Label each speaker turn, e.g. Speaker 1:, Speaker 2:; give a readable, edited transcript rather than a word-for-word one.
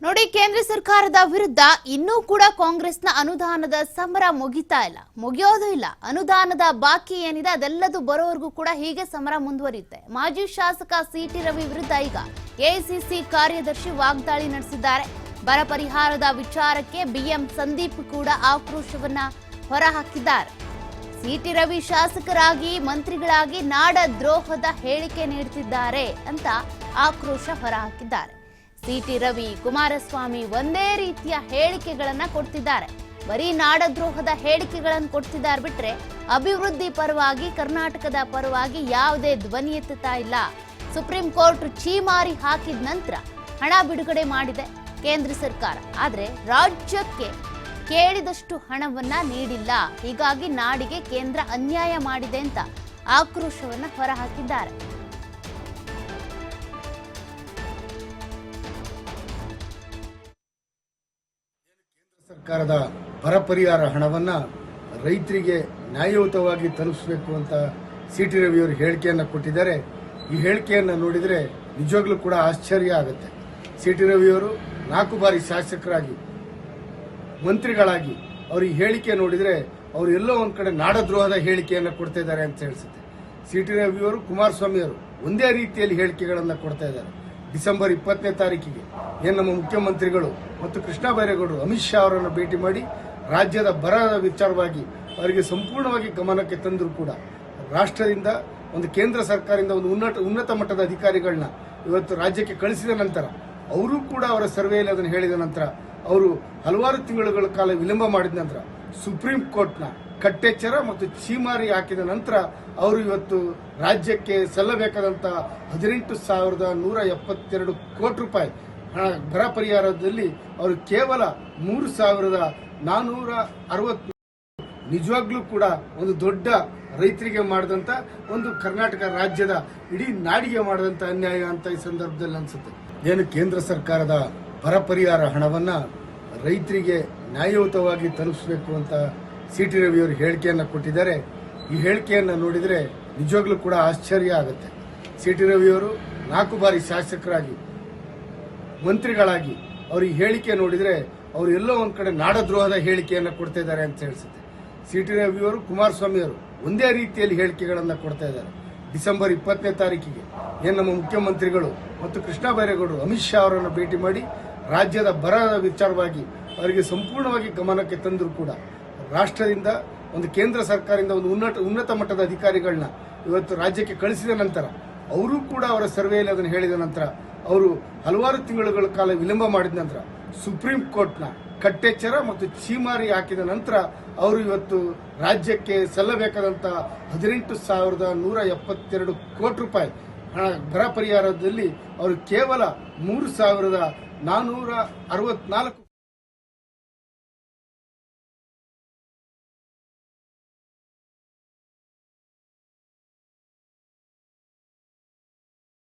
Speaker 1: ನೋಡಿ, ಕೇಂದ್ರ ಸರ್ಕಾರದ ವಿರುದ್ಧ ಇನ್ನೂ ಕೂಡ ಕಾಂಗ್ರೆಸ್ನ ಅನುದಾನದ ಸಮರ ಮುಗಿತಾ ಇಲ್ಲ, ಮುಗಿಯೋದು ಇಲ್ಲ. ಅನುದಾನದ ಬಾಕಿ ಏನಿದೆ ಅದೆಲ್ಲದೂ ಬರೋವರೆಗೂ ಕೂಡ ಹೀಗೆ ಸಮರ ಮುಂದುವರಿಯುತ್ತೆ. ಮಾಜಿ ಶಾಸಕ ಸಿಟಿ ರವಿ ವಿರುದ್ಧ ಈಗ ಎಐಸಿಸಿ ಕಾರ್ಯದರ್ಶಿ ವಾಗ್ದಾಳಿ ನಡೆಸಿದ್ದಾರೆ. ಬರ ಪರಿಹಾರದ ವಿಚಾರಕ್ಕೆ ಬಿಎಂ ಸಂದೀಪ್ ಕೂಡ ಆಕ್ರೋಶವನ್ನ ಹೊರಹಾಕಿದ್ದಾರೆ. ಸಿಟಿ ರವಿ ಶಾಸಕರಾಗಿ ಮಂತ್ರಿಗಳಾಗಿ ನಾಡ ದ್ರೋಹದ ಹೇಳಿಕೆ ನೀಡುತ್ತಿದ್ದಾರೆ ಅಂತ ಆಕ್ರೋಶ ಹೊರಹಾಕಿದ್ದಾರೆ. ಸಿಟಿ ರವಿ, ಕುಮಾರಸ್ವಾಮಿ ಒಂದೇ ರೀತಿಯ ಹೇಳಿಕೆಗಳನ್ನ ಕೊಡ್ತಿದ್ದಾರೆ. ಬರೀ ನಾಡದ್ರೋಹದ ಹೇಳಿಕೆಗಳನ್ನು ಕೊಡ್ತಿದ್ದಾರೆ ಬಿಟ್ರೆ ಅಭಿವೃದ್ಧಿ ಪರವಾಗಿ, ಕರ್ನಾಟಕದ ಪರವಾಗಿ ಯಾವುದೇ ಧ್ವನಿ ಎತ್ತುತ್ತಾ ಇಲ್ಲ. ಸುಪ್ರೀಂ ಕೋರ್ಟ್ ಛೀಮಾರಿ ಹಾಕಿದ ನಂತರ ಹಣ ಬಿಡುಗಡೆ ಮಾಡಿದೆ ಕೇಂದ್ರ ಸರ್ಕಾರ. ಆದ್ರೆ ರಾಜ್ಯಕ್ಕೆ ಕೇಳಿದಷ್ಟು ಹಣವನ್ನ ನೀಡಿಲ್ಲ. ಹೀಗಾಗಿ ನಾಡಿಗೆ ಕೇಂದ್ರ ಅನ್ಯಾಯ ಮಾಡಿದೆ ಅಂತ ಆಕ್ರೋಶವನ್ನ ಹೊರಹಾಕಿದ್ದಾರೆ.
Speaker 2: ಸರ್ಕಾರದ ಬರ ಪರಿಹಾರ ಹಣವನ್ನ ರೈತರಿಗೆ ನ್ಯಾಯಯುತವಾಗಿ ತಲುಪಿಸಬೇಕು ಅಂತ ಸಿಟಿ ರವಿಯವರು ಹೇಳಿಕೆಯನ್ನು ಕೊಟ್ಟಿದ್ದಾರೆ. ಈ ಹೇಳಿಕೆಯನ್ನು ನೋಡಿದರೆ ನಿಜವಾಗ್ಲೂ ಕೂಡ ಆಶ್ಚರ್ಯ ಆಗುತ್ತೆ. ಸಿಟಿ ರವಿಯವರು 4 ಬಾರಿ ಶಾಸಕರಾಗಿ ಮಂತ್ರಿಗಳಾಗಿ ಅವ್ರ ಈ ಹೇಳಿಕೆ ನೋಡಿದರೆ ಅವರು ಎಲ್ಲೋ ಒಂದ್ ಕಡೆ ನಾಡದ್ರೋಹದ ಹೇಳಿಕೆಯನ್ನು ಕೊಡ್ತಾ ಇದ್ದಾರೆ ಅಂತ ಹೇಳಿಸುತ್ತೆ. ಸಿಟಿ ರವಿಯವರು, ಕುಮಾರಸ್ವಾಮಿ ಅವರು ಒಂದೇ ರೀತಿಯಲ್ಲಿ ಹೇಳಿಕೆಗಳನ್ನು ಕೊಡ್ತಾ ಇದ್ದಾರೆ. ಡಿಸೆಂಬರ್ 20ನೇ ತಾರೀಕಿಗೆ ನಮ್ಮ ಮುಖ್ಯಮಂತ್ರಿಗಳು ಮತ್ತು ಕೃಷ್ಣ ಬೈರೇಗೌಡರು ಅಮಿತ್ ಶಾ ಅವರನ್ನು ಭೇಟಿ ಮಾಡಿ ರಾಜ್ಯದ ಬರದ ವಿಚಾರವಾಗಿ ಅವರಿಗೆ ಸಂಪೂರ್ಣವಾಗಿ ಗಮನಕ್ಕೆ ತಂದರೂ ಕೂಡ ರಾಷ್ಟ್ರದಿಂದ ಒಂದು ಕೇಂದ್ರ ಸರ್ಕಾರದಿಂದ ಒಂದು ಉನ್ನತ ಮಟ್ಟದ ಅಧಿಕಾರಿಗಳನ್ನ ಇವತ್ತು ರಾಜ್ಯಕ್ಕೆ ಕಳಿಸಿದ ನಂತರ ಅವರು ಕೂಡ ಅವರ ಸರ್ವೆಯಲ್ಲಿ ಅದನ್ನು ಹೇಳಿದ ನಂತರ ಅವರು ಹಲವಾರು ತಿಂಗಳುಗಳ ಕಾಲ ವಿಳಂಬ ಮಾಡಿದ ನಂತರ ಸುಪ್ರೀಂ ಕೋರ್ಟ್ನ ಕಟ್ಟೆಚ್ಚರ ಮತ್ತು ಛೀಮಾರಿ ಹಾಕಿದ ನಂತರ ಅವರು ಇವತ್ತು ರಾಜ್ಯಕ್ಕೆ ಸಲ್ಲಬೇಕಾದಂತ 18,172 ಕೋಟಿ ರೂಪಾಯಿ ಬರ ಪರಿಹಾರದಲ್ಲಿ ಅವರು ಕೇವಲ 3,460 ನಿಜವಾಗ್ಲೂ ಕೂಡ ಒಂದು ದೊಡ್ಡ ರೈತರಿಗೆ ಮಾಡಿದಂತ ಒಂದು ಕರ್ನಾಟಕ ರಾಜ್ಯದ ಇಡೀ ನಾಡಿಗೆ ಮಾಡಿದಂತ ಅನ್ಯಾಯ ಅಂತ ಈ ಸಂದರ್ಭದಲ್ಲಿ ಅನ್ಸುತ್ತೆ. ಕೇಂದ್ರ ಸರ್ಕಾರದ ಬರ ಪರಿಹಾರ ಹಣವನ್ನ ರೈತರಿಗೆ ನ್ಯಾಯಯುತವಾಗಿ ತಲುಪಿಸಬೇಕು ಅಂತ ಸಿಟಿ ರವಿಯವರು ಹೇಳಿಕೆಯನ್ನು ಕೊಟ್ಟಿದ್ದಾರೆ. ಈ ಹೇಳಿಕೆಯನ್ನು ನೋಡಿದರೆ ನಿಜವಾಗ್ಲೂ ಕೂಡ ಆಶ್ಚರ್ಯ ಆಗುತ್ತೆ. ಸಿಟಿ ರವಿಯವರು 4 ಬಾರಿ ಶಾಸಕರಾಗಿ ಮಂತ್ರಿಗಳಾಗಿ ಅವ್ರ ಈ ಹೇಳಿಕೆ ನೋಡಿದರೆ ಅವರು ಎಲ್ಲೋ ಒಂದ್ ಕಡೆ ನಾಡದ್ರೋಹದ ಹೇಳಿಕೆಯನ್ನು ಕೊಡ್ತಾ ಇದ್ದಾರೆ ಅಂತ ಹೇಳಿಸುತ್ತೆ. ಸಿಟಿ ರವಿಯವರು, ಕುಮಾರಸ್ವಾಮಿ ಅವರು ಒಂದೇ ರೀತಿಯಲ್ಲಿ ಹೇಳಿಕೆಗಳನ್ನು ಕೊಡ್ತಾ ಇದ್ದಾರೆ. ಡಿಸೆಂಬರ್ 20ನೇ ತಾರೀಕಿಗೆ ನಮ್ಮ ಮುಖ್ಯಮಂತ್ರಿಗಳು ಮತ್ತು ಕೃಷ್ಣ ಬೈರೇಗೌಡರು ಅಮಿತ್ ಶಾ ಅವರನ್ನು ಭೇಟಿ ಮಾಡಿ ರಾಜ್ಯದ ಬರದ ವಿಚಾರವಾಗಿ ಅವರಿಗೆ ಸಂಪೂರ್ಣವಾಗಿ ಗಮನಕ್ಕೆ ತಂದರೂ ಕೂಡ ರಾಷ್ಟ್ರದಿಂದ ಒಂದು ಕೇಂದ್ರ ಸರ್ಕಾರದಿಂದ ಒಂದು ಉನ್ನತ ಮಟ್ಟದ ಅಧಿಕಾರಿಗಳನ್ನ ಇವತ್ತು ರಾಜ್ಯಕ್ಕೆ ಕಳಿಸಿದ ನಂತರ ಅವರು ಕೂಡ ಅವರ ಸರ್ವೆಯಲ್ಲಿ ಅದನ್ನು ಹೇಳಿದ ನಂತರ ಅವರು ಹಲವಾರು ತಿಂಗಳುಗಳ ಕಾಲ ವಿಳಂಬ ಮಾಡಿದ ನಂತರ ಸುಪ್ರೀಂ ಕೋರ್ಟ್ನ ಕಟ್ಟೆಚ್ಚರ ಮತ್ತು ಛೀಮಾರಿ ಹಾಕಿದ ನಂತರ ಅವರು ಇವತ್ತು ರಾಜ್ಯಕ್ಕೆ ಸಲ್ಲಬೇಕಾದಂತ 18,172 ಕೋಟಿ ರೂಪಾಯಿ ಬರ ಪರಿಹಾರದಲ್ಲಿ ಅವರು ಕೇವಲ 3,464